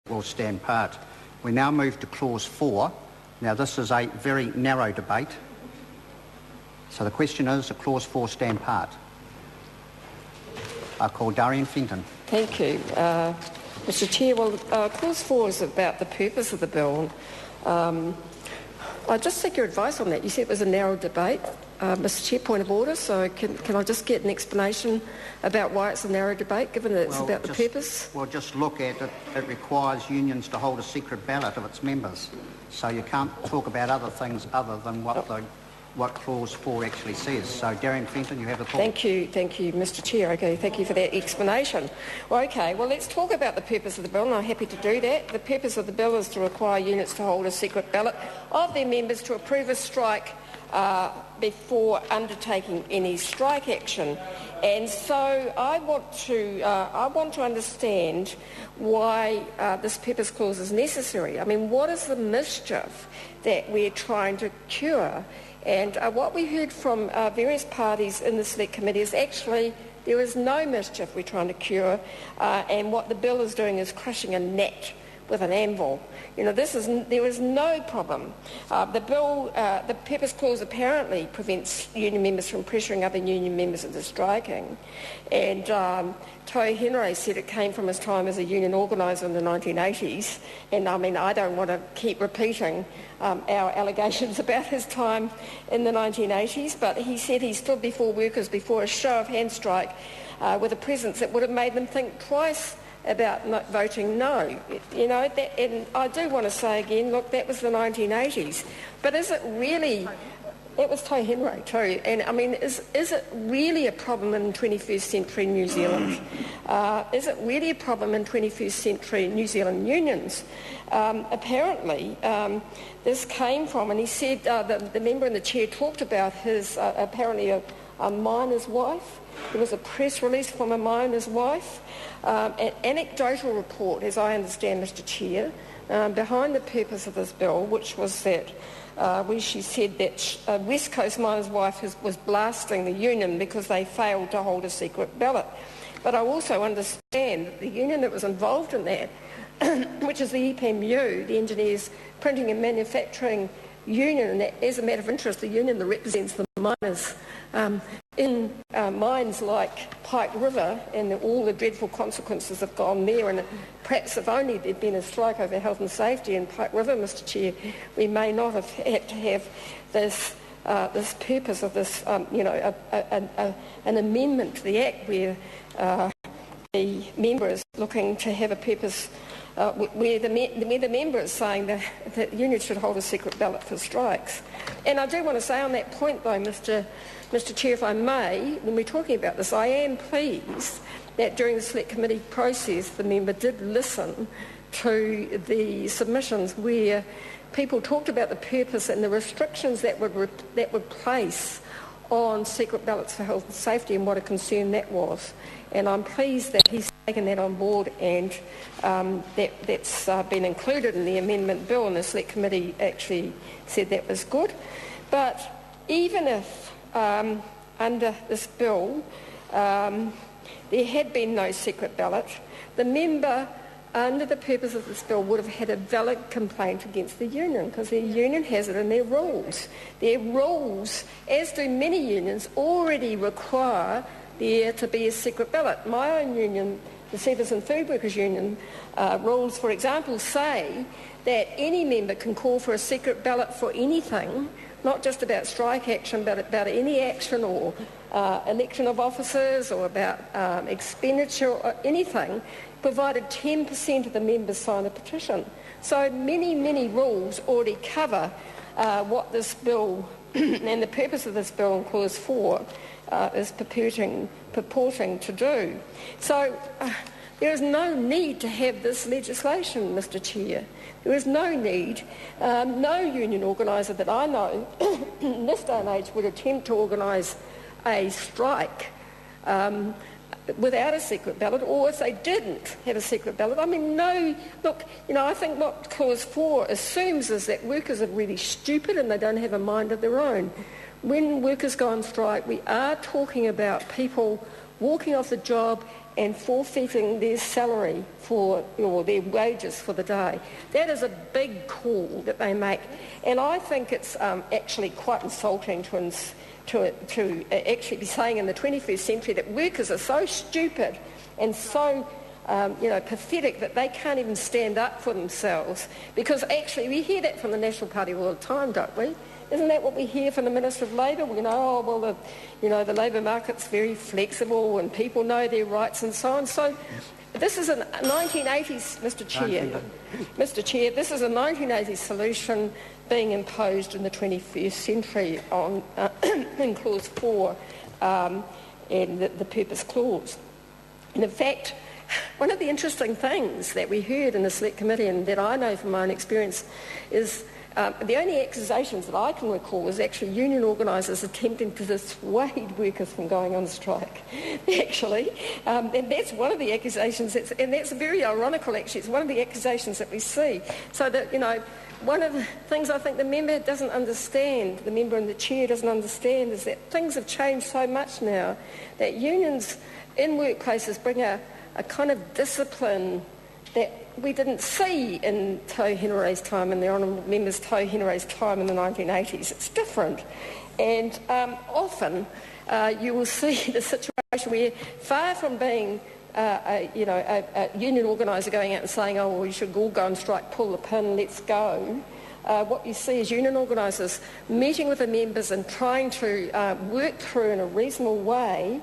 will stand part. We now move to Clause 4. Now, this is a very narrow debate. So the question is, does Clause 4 stand part? I call Darian Fenton. Thank you, Mr Chair. Well, Clause 4 is about the purpose of the bill. I just seek your advice on that. You said it was a narrow debate. Mr Chair, point of order, so can I just get an explanation about why it's a narrow debate, given that it's about the purpose? Well, just look at it. It requires unions to hold a secret ballot of its members. So you can't talk about other things other than what Clause 4 actually says. So, Darian Fenton, you have the floor. Thank you, Mr Chair. Okay, thank you for that explanation. Well, okay, well, let's talk about the purpose of the bill, and I'm happy to do that. The purpose of the bill is to require units to hold a secret ballot of their members to approve a strike before undertaking any strike action. And so I want to understand why this purpose clause is necessary. I mean, what is the mischief that we're trying to cure? And what we heard from various parties in the Select Committee is actually there is no mischief we're trying to cure, and what the bill is doing is crushing a gnat with an anvil. You know, there is no problem. The bill, the purpose clause apparently prevents union members from pressuring other union members into striking. And Toi Henry said it came from his time as a union organiser in the 1980s. And I mean, I don't want to keep repeating our allegations about his time in the 1980s, but he said he stood before workers before a show of hand strike with a presence that would have made them think twice about not voting no. You know, and I do want to say again, look, that was the 1980s. But is it really... It was Toi Henry too. And I mean, is it really a problem in 21st century New Zealand? Is it really a problem in 21st century New Zealand unions? Apparently, this came from, and he said, the member in the chair talked about his, apparently a miner's wife. There was a press release from a miner's wife. An anecdotal report, as I understand, Mr Chair, behind the purpose of this bill, which was that where she said that a West Coast miner's wife was blasting the union because they failed to hold a secret ballot. But I also understand that the union that was involved in that, which is the EPMU, the Engineers Printing and Manufacturing Union, and that, as a matter of interest, the union that represents the miners in mines like Pike River, and all the dreadful consequences have gone there, and perhaps if only there'd been a strike over health and safety in Pike River, Mr Chair, we may not have had to have this purpose of this, an amendment to the Act where the member is looking to have a purpose where the member is saying that unions should hold a secret ballot for strikes. And I do want to say on that point, though, Mr Chair, if I may, when we're talking about this, I am pleased that during the Select Committee process the member did listen to the submissions where people talked about the purpose and the restrictions that would place on secret ballots for health and safety and what a concern that was. And I'm pleased that he's taken that on board, and that's been included in the amendment bill, and the Select Committee actually said that was good. But even if under this bill there had been no secret ballot, the member under the purpose of this bill would have had a valid complaint against the union, because the union has it in their rules. Their rules, as do many unions, already require there to be a secret ballot. My own union, the Service and Food Workers Union, rules, for example, say that any member can call for a secret ballot for anything, not just about strike action, but about any action or election of officers or about expenditure or anything, provided 10% of the members sign a petition. So many rules already cover what this bill and the purpose of this bill in Clause 4 is purporting to do. So there is no need to have this legislation, Mr Chair. There is no need. No union organiser that I know in this day and age would attempt to organise a strike without a secret ballot, or if they didn't have a secret ballot. I mean, no, look, I think what Clause 4 assumes is that workers are really stupid and they don't have a mind of their own. When workers go on strike, we are talking about people walking off the job and forfeiting their salary or their wages for the day. That is a big call that they make, and I think it's actually quite insulting to actually be saying in the 21st century that workers are so stupid and so pathetic that they can't even stand up for themselves, because actually we hear that from the National Party all the time, don't we? Isn't that what we hear from the Minister of Labour? The labour market's very flexible and people know their rights and so on. So this is a 1980s, Mr Chair, this is a 1980s solution being imposed in the 21st century on in Clause 4 and the Purpose Clause. And in fact, one of the interesting things that we heard in the Select Committee, and that I know from my own experience, is the only accusations that I can recall was actually union organisers attempting to dissuade workers from going on strike, actually. And that's one of the accusations, and that's very ironical, actually. It's one of the accusations that we see. So that, one of the things I think the member doesn't understand, the member and the chair doesn't understand, is that things have changed so much now that unions in workplaces bring a kind of discipline that we didn't see in Tau Henaray's time, in the Honourable Member's Tau Henaray's time in the 1980s. It's different. And often you will see the situation where, far from being a union organiser going out and saying, oh, well, you should all go on strike, pull the pin, let's go, what you see is union organisers meeting with the members and trying to work through in a reasonable way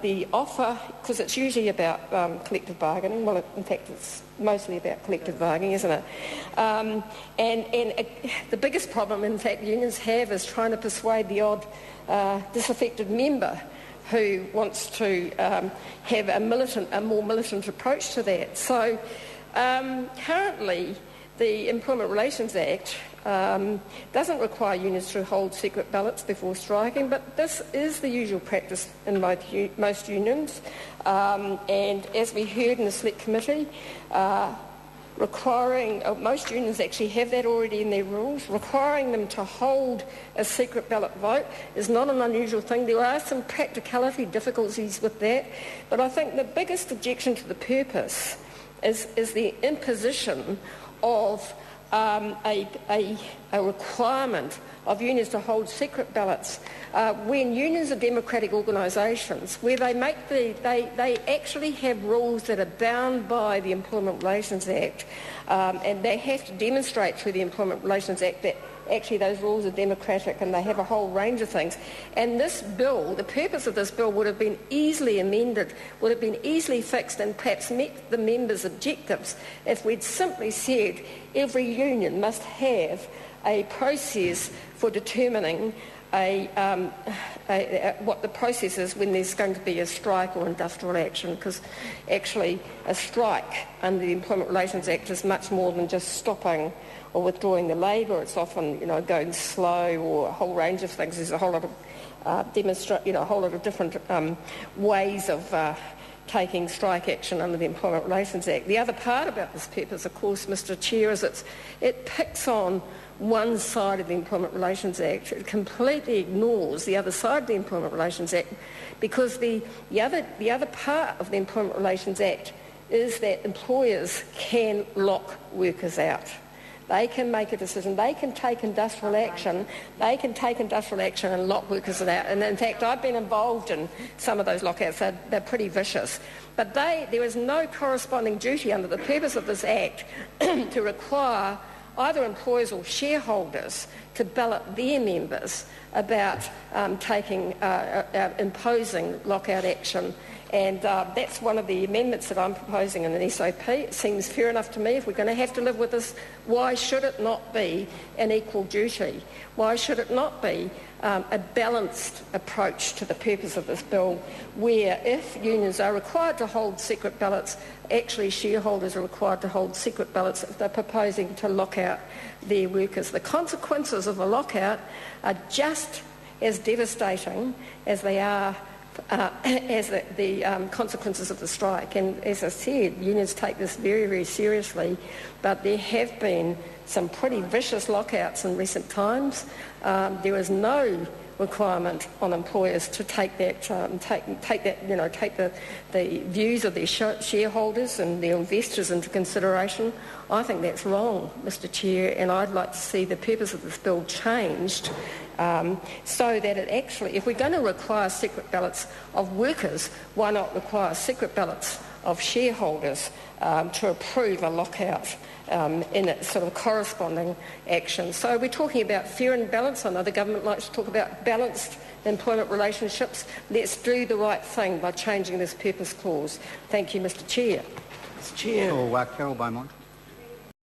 the offer, because it's usually about collective bargaining. Well, in fact, it's mostly about collective bargaining, isn't it? And the biggest problem, in fact, unions have is trying to persuade the odd disaffected member who wants to have a more militant approach to that. So currently, the Employment Relations Act doesn't require unions to hold secret ballots before striking, but this is the usual practice in most unions. And as we heard in the Select Committee, most unions actually have that already in their rules. Requiring them to hold a secret ballot vote is not an unusual thing. There are some practicality difficulties with that, but I think the biggest objection to the purpose is the imposition of a requirement of unions to hold secret ballots when unions are democratic organisations where they actually have rules that are bound by the Employment Relations Act, and they have to demonstrate through the Employment Relations Act that actually those rules are democratic, and they have a whole range of things. And this bill, the purpose of this bill would have been easily amended, would have been easily fixed, and perhaps met the members' objectives if we'd simply said every union must have a process for determining what the process is when there's going to be a strike or industrial action, because actually a strike under the Employment Relations Act is much more than just stopping or withdrawing the labour. It's often, going slow, or a whole range of things. There's a whole lot of a whole lot of different ways of taking strike action under the Employment Relations Act. The other part about this purpose, of course, Mr Chair, is it picks on one side of the Employment Relations Act. It completely ignores the other side of the Employment Relations Act, because the other part of the Employment Relations Act is that employers can lock workers out. They can make a decision. They can take industrial action. They can take industrial action and lock workers out. And in fact, I've been involved in some of those lockouts. They're pretty vicious. But there is no corresponding duty under the purpose of this Act to require either employers or shareholders to ballot their members about imposing lockout action. And that's one of the amendments that I'm proposing in an SOP. It seems fair enough to me. If we're going to have to live with this, why should it not be an equal duty? Why should it not be a balanced approach to the purpose of this bill, where if unions are required to hold secret ballots, actually shareholders are required to hold secret ballots if they're proposing to lock out their workers? The consequences of a lockout are just as devastating as they are as the consequences of the strike. And as I said, unions take this very, very seriously, but there have been some pretty vicious lockouts in recent times. There is no requirement on employers to take that, take the views of their shareholders and their investors into consideration. I think that's wrong, Mr. Chair, and I'd like to see the purpose of this bill changed so that it actually, if we're going to require secret ballots of workers, why not require secret ballots of shareholders to approve a lockout in its sort of corresponding action. So we're talking about fair and balanced. I know the government likes to talk about balanced employment relationships. Let's do the right thing by changing this purpose clause. Thank you, Mr. Chair. Carol Beaumont.